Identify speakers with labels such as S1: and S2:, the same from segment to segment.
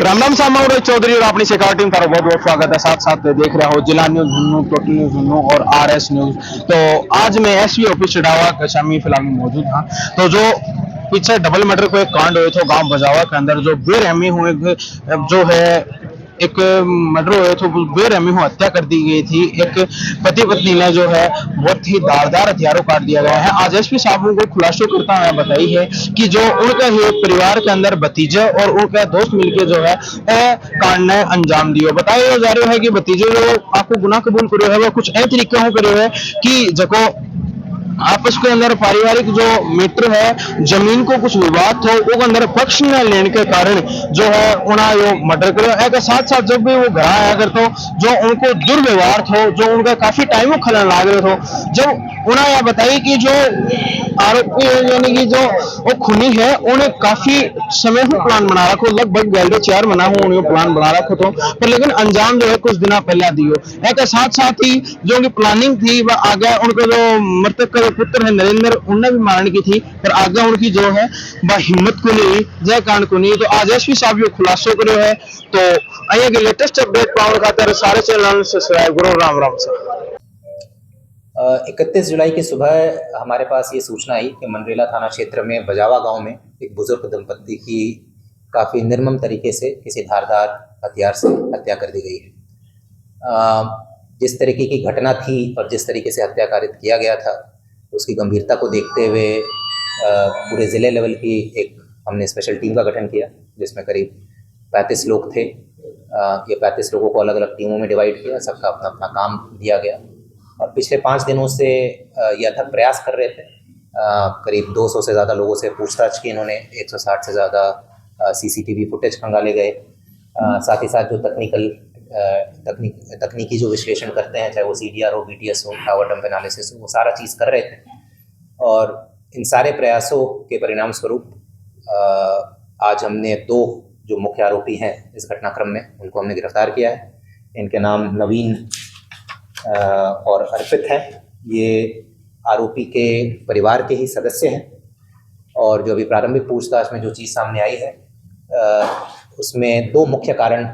S1: राम राम साहब चौधरी और अपनी शेखावत टीम का बहुत बहुत स्वागत है। साथ साथ देख रहे हो जिला news Jhunnu, total news Jhunnu और आरएस न्यूज। तो आज मैं एसपी ऑफिस चढ़ावा कशामी फिलहाल में मौजूद था। तो जो पीछे डबल मर्डर को एक कांड हुए थे गांव बजावा के अंदर, जो बेरहमी हुए जो है एक मर्डर हुए तो बेरहमी हो हत्या कर दी गई थी। एक पति पत्नी ने जो है बहुत ही धारदार हथियारों काट दिया गया है। आज एसपी साहब को खुलासों करता है बताई है कि जो उनका ही परिवार के अंदर भतीजे और उनका दोस्त मिलकर जो है कांड ने अंजाम दियो। बताया जा रहा है कि भतीजे जो आपको गुनाह कबूल करो है वो कुछ ऐसे तरीके हो करो है कि जको आपस के अंदर पारिवारिक जो मैटर है जमीन को कुछ विवाद हो वो अंदर पक्ष न लेने के कारण जो है उन्हें यो मर्डर करो। एक साथ साथ जब भी वो घर आया करते जो उनको दुर्व्यवहार थो, जो उनका काफी टाइम खलन लाग रहे थे, जब उन्हें यह बताई कि जो आरोपी है यानी कि जो वो खूनी है उन्हें काफी समय से प्लान बना रखो, लगभग गैलरी 4 महीना हो उन्हें प्लान बना रखो तो पर लेकिन अंजाम जो है कुछ दिन पहले दियो। एक साथ साथ ही जो उनकी प्लानिंग थी वह आगे उनका जो मृतक का पुत्र है नरेंद्र उन्हें भी मारने की थी, पर आगे उनकी जो है वह हिम्मत को नहीं जय कांड को नहीं। तो आज एसपी साहब जो खुलासो करो है तो आइए के लेटेस्ट अपडेट पावन खातर सारे चैनल सब्सक्राइब करो। राम राम सर।
S2: 31 जुलाई की सुबह हमारे पास ये सूचना आई कि मनरेला थाना क्षेत्र में बजावा गांव में एक बुजुर्ग दंपत्ति की काफ़ी निर्मम तरीके से किसी धारदार हथियार से हत्या कर दी गई है। जिस तरीके की घटना थी और जिस तरीके से हत्या कारित किया गया था उसकी गंभीरता को देखते हुए पूरे ज़िले लेवल की एक हमने स्पेशल टीम का गठन किया जिसमें करीब 35 लोग थे। ये 35 लोगों को अलग अलग टीमों में डिवाइड किया, सबका अपना अपना काम दिया गया और पिछले 5 दिनों से ये अथक प्रयास कर रहे थे। करीब 200 से ज़्यादा लोगों से पूछताछ की इन्होंने, 160 से ज़्यादा सीसीटीवी फुटेज खंगाले गए। साथ ही साथ जो तकनीकी जो विश्लेषण करते हैं, चाहे वो CDR हो, BTS हो, टावर डंप एनालिसिस हो, वो सारा चीज़ कर रहे थे। और इन सारे प्रयासों के परिणाम स्वरूप आज हमने 2 जो मुख्य आरोपी हैं इस घटनाक्रम में उनको हमने गिरफ्तार किया है। इनके नाम नवीन और अर्पित हैं। ये आरोपी के परिवार के ही सदस्य हैं और जो अभी प्रारंभिक पूछताछ में जो चीज़ सामने आई है उसमें 2 मुख्य कारण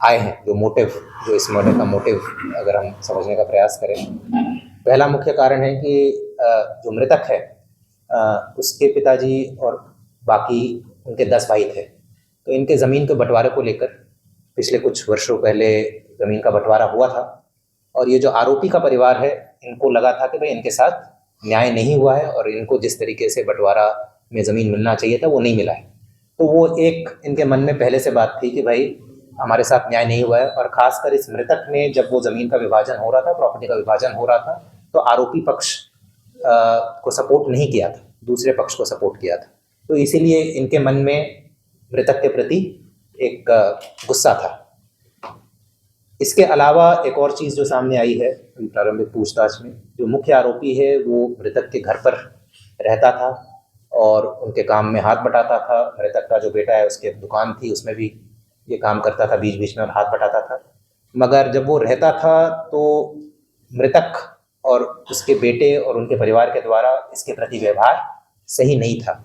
S2: आए हैं। जो मोटिव, जो इस मर्डर का मोटिव अगर हम समझने का प्रयास करें, पहला मुख्य कारण है कि जो मृतक है उसके पिताजी और बाकी उनके 10 भाई थे। तो इनके ज़मीन के बंटवारे को लेकर पिछले कुछ वर्षों पहले ज़मीन का बंटवारा हुआ था और ये जो आरोपी का परिवार है इनको लगा था कि भाई इनके साथ न्याय नहीं हुआ है और इनको जिस तरीके से बंटवारा में ज़मीन मिलना चाहिए था वो नहीं मिला है। तो वो एक इनके मन में पहले से बात थी कि भाई हमारे साथ न्याय नहीं हुआ है। और ख़ासकर इस मृतक ने जब वो ज़मीन का विभाजन हो रहा था, प्रॉपर्टी का विभाजन हो रहा था, तो आरोपी पक्ष को सपोर्ट नहीं किया था, दूसरे पक्ष को सपोर्ट किया था। तो इसीलिए इनके मन में मृतक के प्रति एक गुस्सा था। इसके अलावा एक और चीज़ जो सामने आई है प्रारंभिक पूछताछ में, जो मुख्य आरोपी है वो मृतक के घर पर रहता था और उनके काम में हाथ बटाता था। मृतक का जो बेटा है उसके दुकान थी, उसमें भी ये काम करता था बीच बीच में और हाथ बटाता था। मगर जब वो रहता था तो मृतक और उसके बेटे और उनके परिवार के द्वारा इसके प्रति व्यवहार सही नहीं था।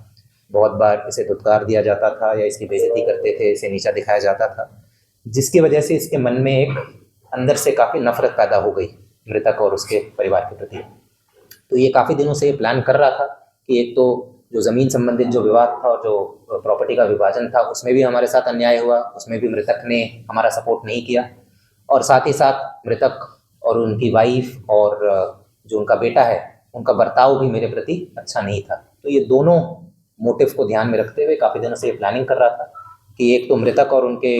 S2: बहुत बार इसे धुतकार दिया जाता था या इसकी बेइज्जती करते थे, इसे नीचा दिखाया जाता था, जिसकी वजह से इसके मन में एक अंदर से काफ़ी नफरत पैदा हो गई मृतक और उसके परिवार के प्रति। तो ये काफ़ी दिनों से ये प्लान कर रहा था कि एक तो जो ज़मीन संबंधित जो विवाद था और जो प्रॉपर्टी का विभाजन था उसमें भी हमारे साथ अन्याय हुआ, उसमें भी मृतक ने हमारा सपोर्ट नहीं किया, और साथ ही साथ मृतक और उनकी वाइफ और जो उनका बेटा है उनका बर्ताव भी मेरे प्रति अच्छा नहीं था। तो ये दोनों मोटिव को ध्यान में रखते हुए काफ़ी दिनों से ये प्लानिंग कर रहा था कि एक तो मृतक और उनके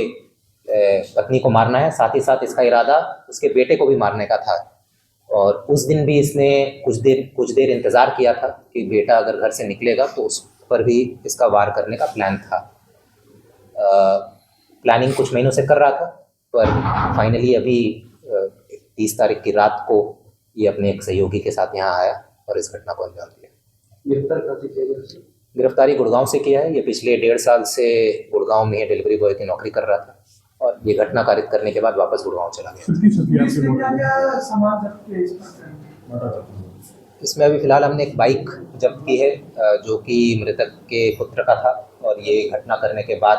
S2: पत्नी को मारना है, साथ ही साथ इसका इरादा उसके बेटे को भी मारने का था। और उस दिन भी इसने कुछ देर इंतज़ार किया था कि बेटा अगर घर से निकलेगा तो उस पर भी इसका वार करने का प्लान था। प्लानिंग कुछ महीनों से कर रहा था पर फाइनली अभी 30 तारीख की रात को ये अपने एक सहयोगी के साथ यहाँ आया और इस घटना को अंजाम दिया। गिरफ्तारी गुड़गांव से किया है। ये पिछले 1.5 साल से गुड़गांव में डिलीवरी बॉय की नौकरी कर रहा था और ये घटना कारित करने के बाद वापस गुड़गांव चला गया। इसमें अभी फिलहाल हमने एक बाइक जब्त की है जो कि मृतक के पुत्र का था और ये घटना करने के बाद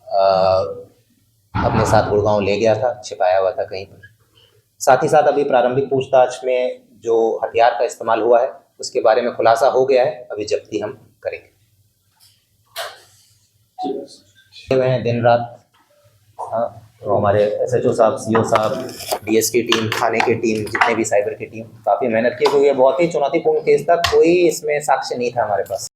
S2: अपने साथ गुड़गांव ले गया था, छिपाया हुआ था कहीं पर। साथ ही साथ अभी प्रारंभिक पूछताछ में जो हथियार का इस्तेमाल हुआ है उसके बारे में खुलासा हो गया है, अभी जब्ती हम करेंगे। हुए हैं दिन रात। हाँ, तो हमारे SHO साहब, CO साहब, DS की टीम, थाने की टीम, जितने भी साइबर की टीम, काफ़ी मेहनत की, क्योंकि ये बहुत ही चुनौतीपूर्ण केस था। कोई इसमें साक्ष्य नहीं था हमारे पास।